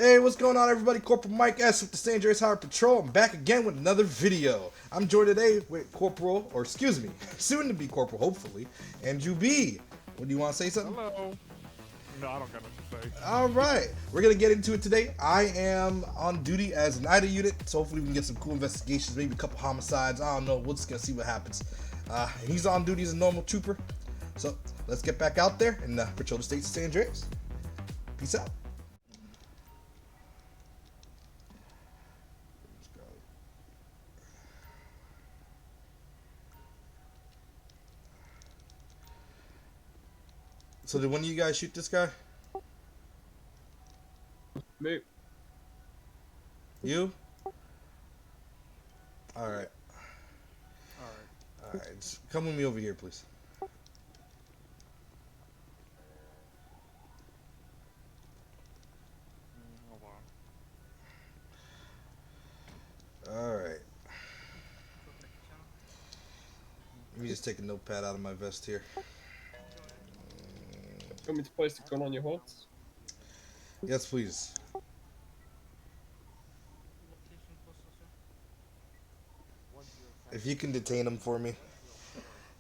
Hey, what's going on, everybody? Corporal Mike S with the San Andreas Highway Patrol. I'm back again with another video. I'm joined today with Corporal, or excuse me, soon to be Corporal, hopefully, and Juby. What do you want to say something? Hello. No, I don't got much to say. All right, we're gonna get into it today. I am on duty as an IDA unit, so hopefully we can get some cool investigations, maybe a couple homicides. I don't know. We're just gonna see what happens. He's on duty as a normal trooper, so let's get back out there and patrol the states of San Andreas. Peace out. So did one of you guys shoot this guy? Me. You? Alright. Alright. Alright. Just come with me over here, please. Hold on. Alright. Let me just take a notepad out of my vest here. Want me to place the gun on your horse? Yes, please. If you can detain him for me.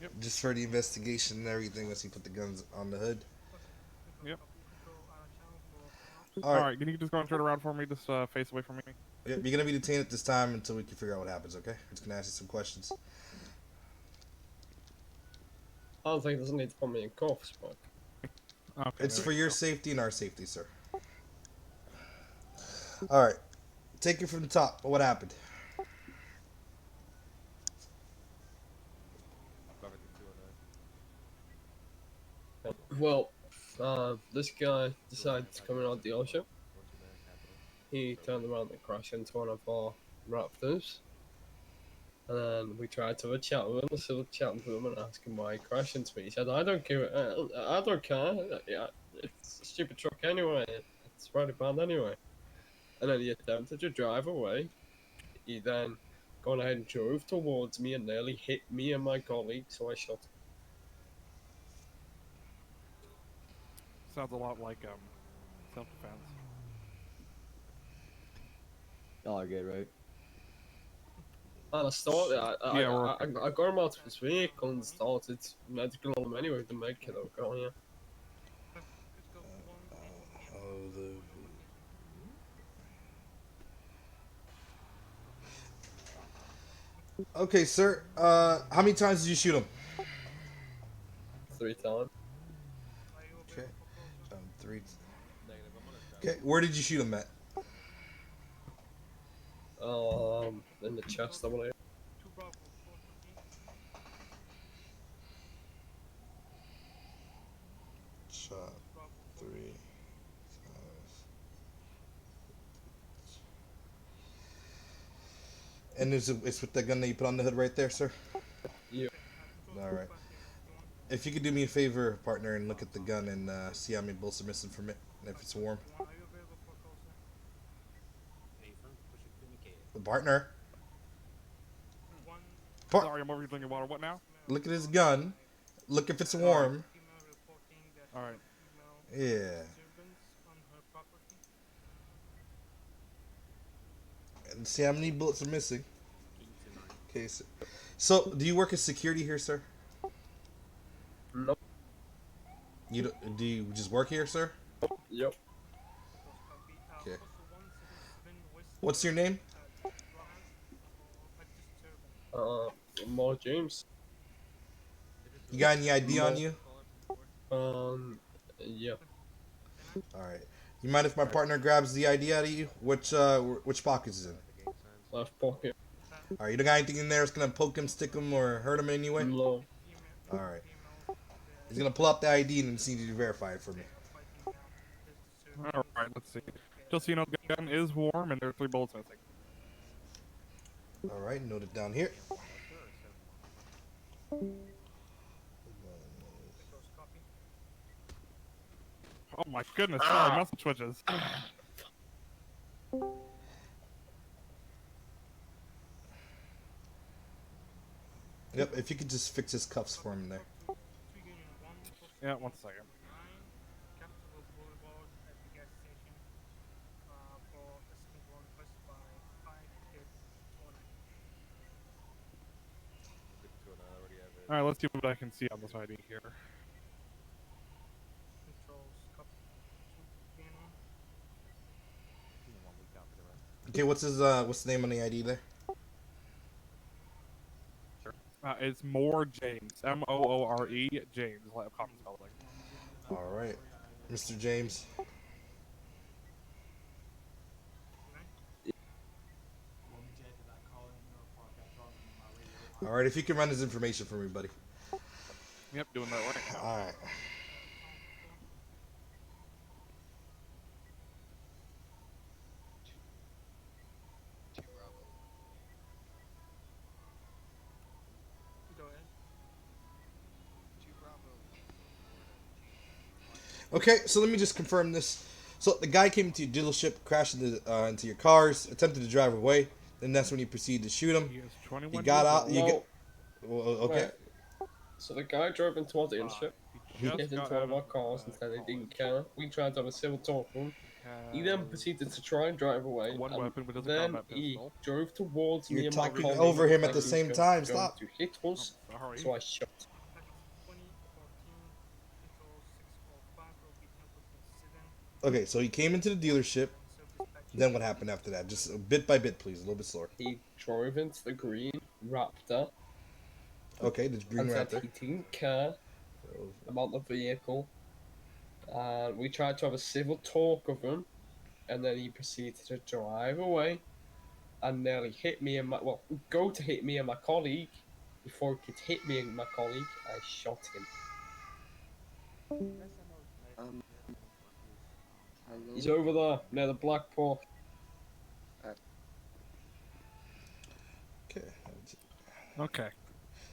Yep. Just for the investigation and everything once you put the guns on the hood. Yep. Alright. Alright, can you just go and turn around for me? Just face away from me. Yep, you're gonna be detained at this time until we can figure out what happens, okay? I'm just gonna ask you some questions. I don't think there's need to put me in cuffs, but Okay, It's there for we your go. safety and our safety, sir. Alright. Take it from the top. What happened? well, this guy decided to come in our dealership. He turned around and crashed into one of our Raptors. And then we tried to have a chat with him, a civil chat with him, and ask him why he crashed into me. He said, "I don't care. I don't care. Yeah, it's a stupid truck anyway. It's really bad anyway." And then he attempted to drive away. He then gone ahead and drove towards me and nearly hit me and my colleague, so I shot him. Sounds a lot like self-defense. Oh, good, right? And I started, Yeah, we're I got him out of his vehicle and started medical on him anyway, the med kit I've got, yeah. Okay, sir. How many times did you shoot him? 3 times. Okay. 3. Okay, where did you shoot him at? In the chest, I believe. Shot 3 times. And it's with the gun that you put on the hood right there, sir? Yeah. Alright. If you could do me a favor, partner, and look at the gun and see how many bullets are missing from it, and if it's warm. The partner. sorry, I'm over here drinking water. What now? Look at his gun. Look if it's warm. Alright. Yeah. And see how many bullets are missing. Okay, so do you work as security here, sir? Nope. Do you just work here, sir? Yep. Okay. What's your name? More James. You got any ID on you? Yeah. All right. You mind if my partner grabs the ID out of you? Which pocket is it in? Left pocket. All right. You don't got anything in there that's gonna poke him, stick him, or hurt him in any way? No. All right. He's gonna pull up the ID and just need you to verify it for me. Alright, let's see. Just so you know, the gun is warm and there are 3 bullets missing. All right. Note it down here. Oh my goodness, sorry, muscle twitches. Yep. If you could just fix his cuffs for him there. Yeah, 1 second. All right, let's see what I can see on this ID here. Okay, what's the name on the ID there? It's Moore James. Moore James. Like common spelling. All right, Mr. James. All right, if you can run his information for me, buddy. Yep, doing that right now. All right. Okay, so let me just confirm this. So the guy came into your dealership, crashed into your cars, attempted to drive away. Then that's when you proceed to shoot him. He is 21 You got years out. old. You No, get. Well, okay. wait. So the guy drove into our dealership. He He just hit got into one out of our of cars and said he didn't care. college. We tried to have a civil talk with him. He He then has proceeded to try and drive away. one and weapon, which is a then combat he pistol. drove towards me You're and my talking colleague over him at like the he was same going time. to Stop. hit us. Sorry. So I shot. Okay, so he came into the dealership. Then what happened after that? Just bit by bit, please. A little bit slower. He drove into the green Raptor Okay, the Green and said Raptor. he didn't care about the vehicle. And we tried to have a civil talk with him, and then he proceeded to drive away and nearly hit me and go to hit me and my colleague. Before he could hit me and my colleague, I shot him. He's over there near the black Porsche. Okay. Okay.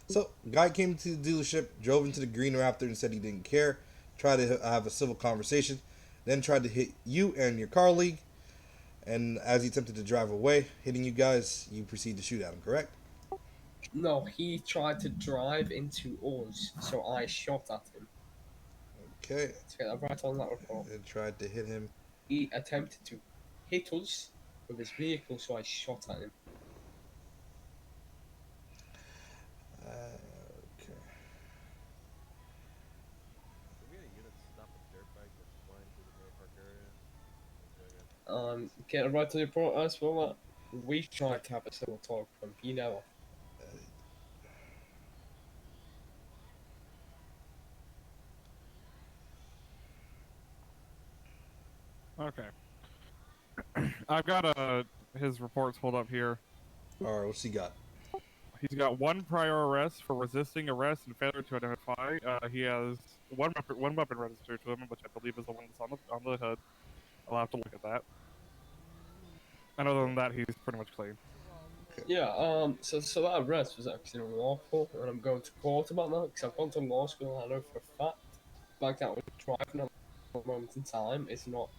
So, guy came to the dealership, drove into the Green Raptor, and said he didn't care. Tried to have a civil conversation, then tried to hit you and your colleague. And as he attempted to drive away, hitting you guys, you proceed to shoot at him. Correct? No, he tried to drive into us, so I shot at him. Okay. Let's get that right on that report. And tried to hit him. He attempted to hit us with his vehicle, so I shot at him. Okay. Get it right to the report as well. We tried to have a civil talk with him. He never. Okay. I've got his reports pulled up here. All right, what's he got? He's got one prior arrest for resisting arrest and failure to identify. He has one weapon registered to him, which I believe is the one that's on the hood. I'll have to look at that. And other than that, he's pretty much clean. Yeah, so that arrest was actually unlawful, and I'm going to court about that because I've gone to law school and I know for a fact like that was driving at a moment in time is not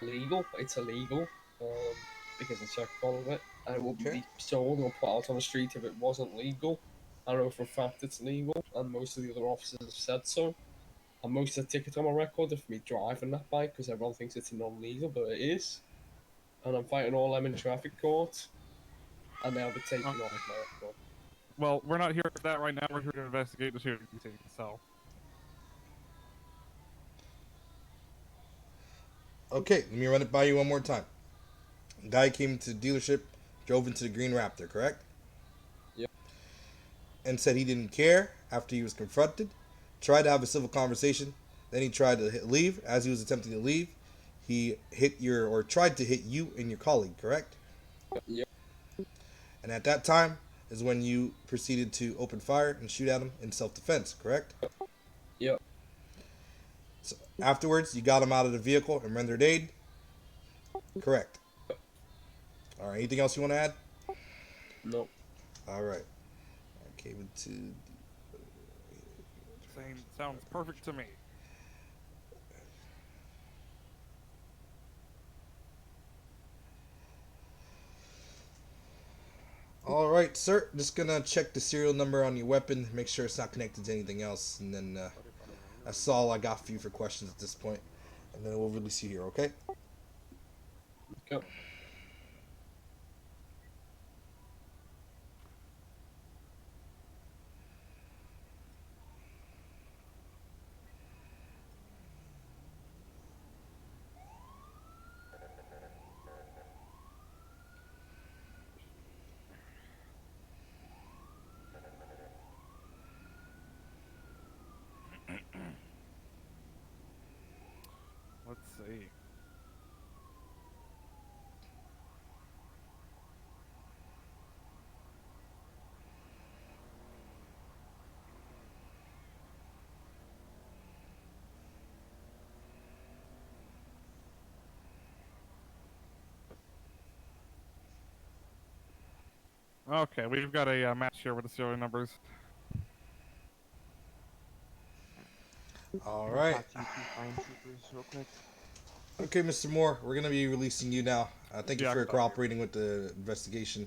illegal. It's illegal because I checked all of it, and it wouldn't be sold or put out on the street if it wasn't legal. I know for a fact it's legal, and most of the other officers have said so. And most of the tickets on my record are for me driving that bike because everyone thinks it's non-legal, but it is. And I'm fighting all them in traffic court, and they'll be taken off my record. Well, we're not here for that right now. We're here to investigate the shooting scene. So. Okay, let me run it by you one more time. Guy came to the dealership, drove into the Green Raptor, correct? Yep. And said he didn't care after he was confronted. Tried to have a civil conversation. Then he tried to leave. As he was attempting to leave, he tried to hit you and your colleague, correct? Yep. And at that time is when you proceeded to open fire and shoot at him in self-defense, correct? Yep. So afterwards, you got him out of the vehicle and rendered aid, correct? All right. Anything else you want to add? Nope. All right. I came into. Sounds perfect to me. All right, sir. Just gonna check the serial number on your weapon, make sure it's not connected to anything else, and then that's all I got for you for questions at this point. And then we'll release you here, okay? Okay. see. Okay, we've got a match here with the serial numbers. All Can I right. talk to you two fine troopers real quick? Okay, Mr. Moore, we're gonna be releasing you now. Thank you Yeah, I for can talk to you. cooperating with the investigation.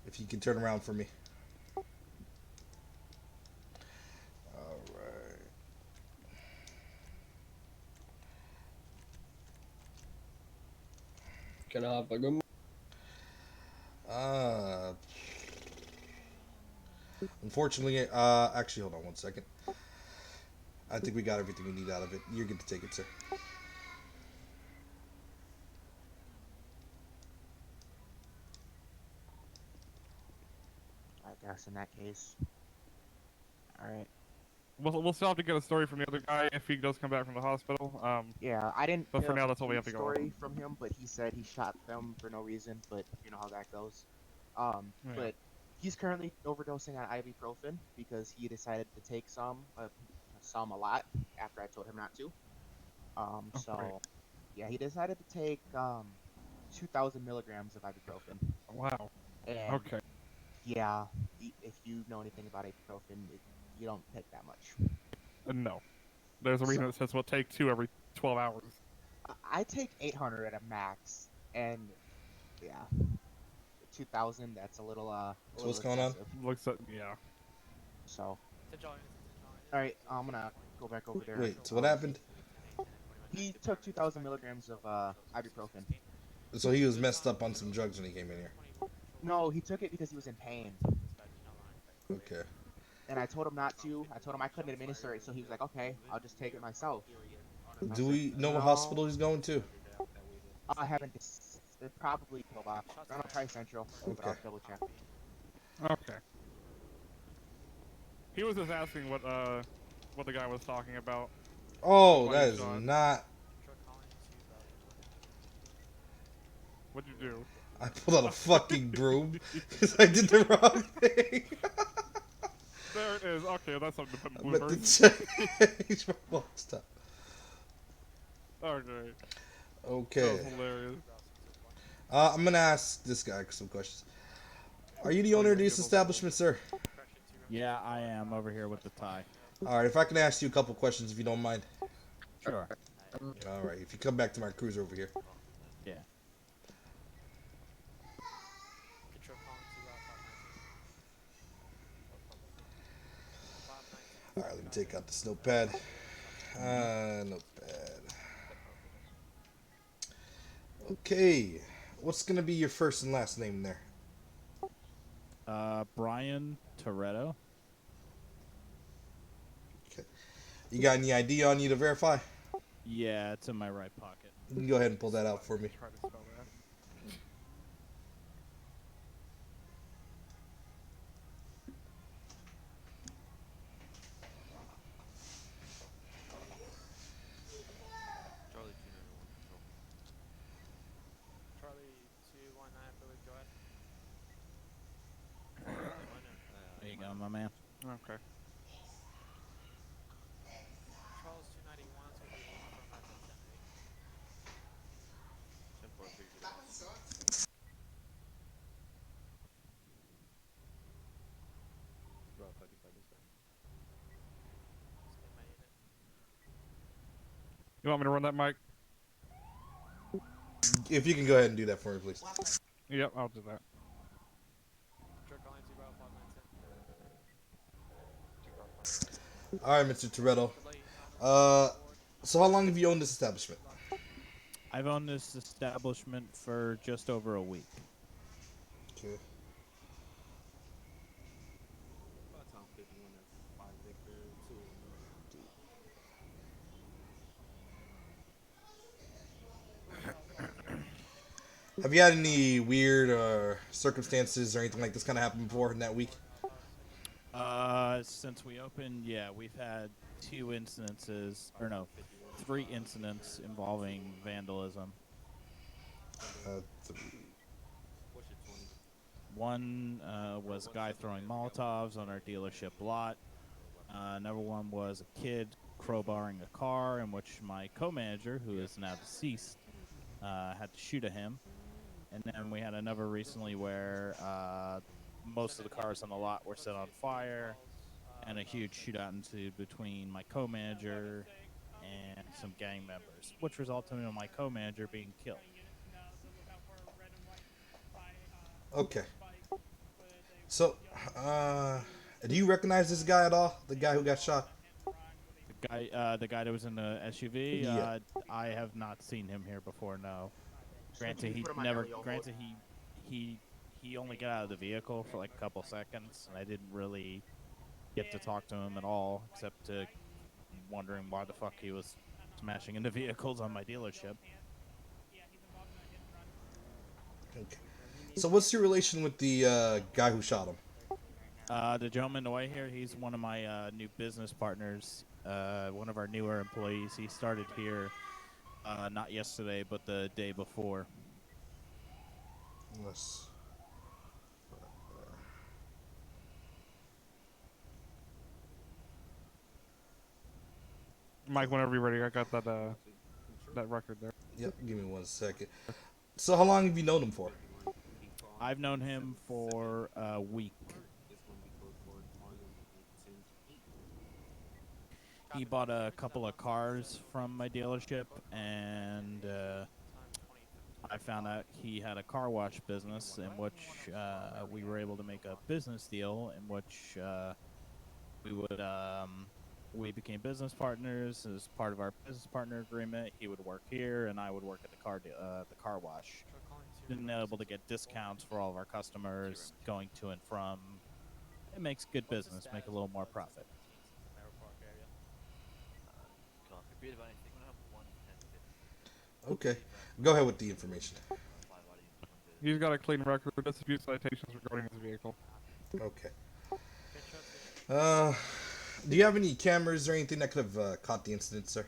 If you can turn around for me. All right. Can I have a good? Unfortunately, actually, hold on one second. I think we got everything we need out of it. You're good to take it, sir. I guess in that case. Alright. We'll still have to get a story from the other guy if he does come back from the hospital. Yeah, I didn't But get for a now, that's all we complete have to go on. story from him, but he said he shot them for no reason, but you know how that goes. Yeah. But he's currently overdosing on ibuprofen because he decided to take some a lot after I told him not to. So great. yeah, he decided to take 2,000 milligrams of ibuprofen. Wow. And Okay. yeah, if you know anything about ibuprofen, you don't take that much. No. There's a reason So that says we'll take 2 every 12 hours. I take 800 at a max, and yeah, 2,000. That's a little So what's going on? excessive. Looks like, yeah. So, all right, I'm gonna go back over there. Wait, so what happened? He took 2,000 milligrams of ibuprofen. So he was messed up on some drugs when he came in here. No, he took it because he was in pain. Okay. And I told him not to. I told him I couldn't administer it, so he was like, "Okay, I'll just take it myself." And I Do said, we know what "No, hospital he's going to? I haven't. Probably Pillbox. I don't know, probably Central, but I'll double check." Okay. He was just asking what the guy was talking about. Oh, Why that you is shot. not. What'd you do? I pulled out a fucking broom because I did the wrong thing. There it is. Okay, that's something to put I in meant to bloopers. change my wall stop. Okay. That Okay. was hilarious. I'm gonna ask this guy some questions. Are you the owner of this establishment, sir? Yeah, I am over here with the tie. All right. If I can ask you a couple questions, if you don't mind. Sure. All right. If you come back to my cruiser over here. Yeah. All right. Let me take out this notepad. Notepad. Okay. What's gonna be your first and last name there? Brian Toretto. Okay. You got any ID on you to verify? Yeah, it's in my right pocket. You can go ahead and pull that out for me. Try to spell that. There you go, my man. Okay. You want me to run that, Mike? If you can go ahead and do that for me, please. Yep, I'll do that. All right, Mr. Toretto. So how long have you owned this establishment? I've owned this establishment for just over a week. Okay. Have you had any weird circumstances or anything like this kind of happen before in that week? Since we opened, yeah, we've had 2 incidences, or no, 3 incidents involving vandalism. 3. One was a guy throwing Molotovs on our dealership lot. Another one was a kid crowbarring a car, in which my co-manager, who is now deceased, had to shoot at him. And then we had another recently where most of the cars on the lot were set on fire, and a huge shootout ensued between my co-manager and some gang members, which resulted in my co-manager being killed. Okay. So, do you recognize this guy at all? The guy who got shot? The guy that was in the SUV. Yeah. I have not seen him here before. No. Can Granted, you he put him on never. aerial hold? Granted, he only got out of the vehicle for like a couple seconds, and I didn't really get to talk to him at all, except to wondering why the fuck he was smashing into vehicles on my dealership. Okay. So, what's your relation with the guy who shot him? The gentleman away here, he's one of my new business partners, one of our newer employees. He started here not yesterday, but the day before. Yes. Mike, whenever you're ready, I got that record there. Yep. Give me 1 second. So, how long have you known him for? I've known him for a week. He bought a couple of cars from my dealership, and I found out he had a car wash business in which we were able to make a business deal in which we became business partners. As part of our business partner agreement, he would work here, and I would work at the car wash. Been able to get discounts for all of our customers going to and from. It makes good business, make a little more profit. Okay. Go ahead with the information. He's got a clean record. Just a few citations regarding his vehicle. Okay. Do you have any cameras or anything that could have caught the incident, sir?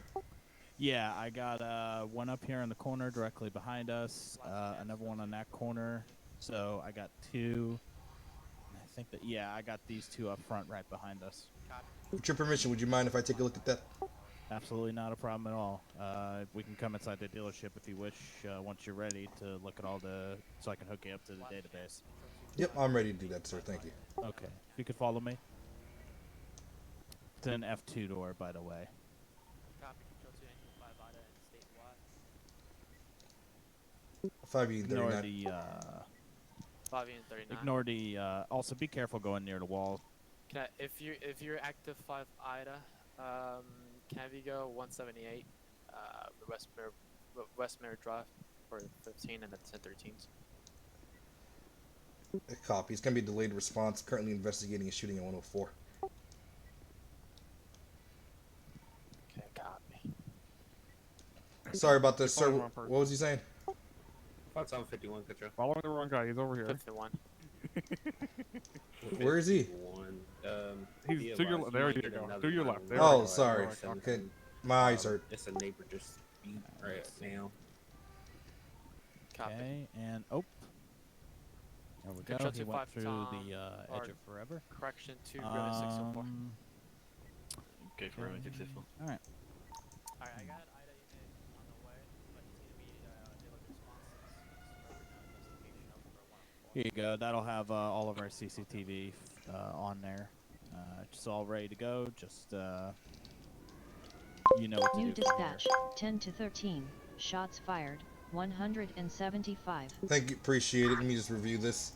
Yeah, I got one up here in the corner directly behind us, another one on that corner. So I got 2. I think that, yeah, I got these 2 up front right behind us. With your permission, would you mind if I take a look at that? Absolutely not a problem at all. We can come inside the dealership if you wish once you're ready to look at so I can hook you up to the database. Yep, I'm ready to do that, sir. Thank you. Okay, if you could follow me. It's an F2 door, by the way. Ignore 539. the, 539. ignore the, also be careful going near the wall. Can I, if you're active 5 Ida, can I go 178, West Mirror Drive for 15 and then 1013s. Copy. It's going to be a delayed response. Currently investigating a shooting at 104. Okay, copy. Sorry about this, sir. You're following the What wrong was he saying? 5751, Control. Following the wrong guy. He's over here. 51. Where is he? 51, He's to your. There you go. To your left. There Oh, we go. sorry. Okay. My eyes hurt. It's a neighbor just beat right now. Copy. Okay, and oh, there we go. Control He went 25 through Tom, the or edge of forever. Correction 2, Griffin 604. Okay, for round successful. All right. Alright, I got Ida unit on the way, but he's gonna be delayed response since he's right now investigation of for 104. Here you go. That'll have all of our CCTV on there. It's all ready to go. Just you know what to New do from here. dispatch, 10 to 13. Shots fired, 175. Thank you. Appreciate it. Let me just review this.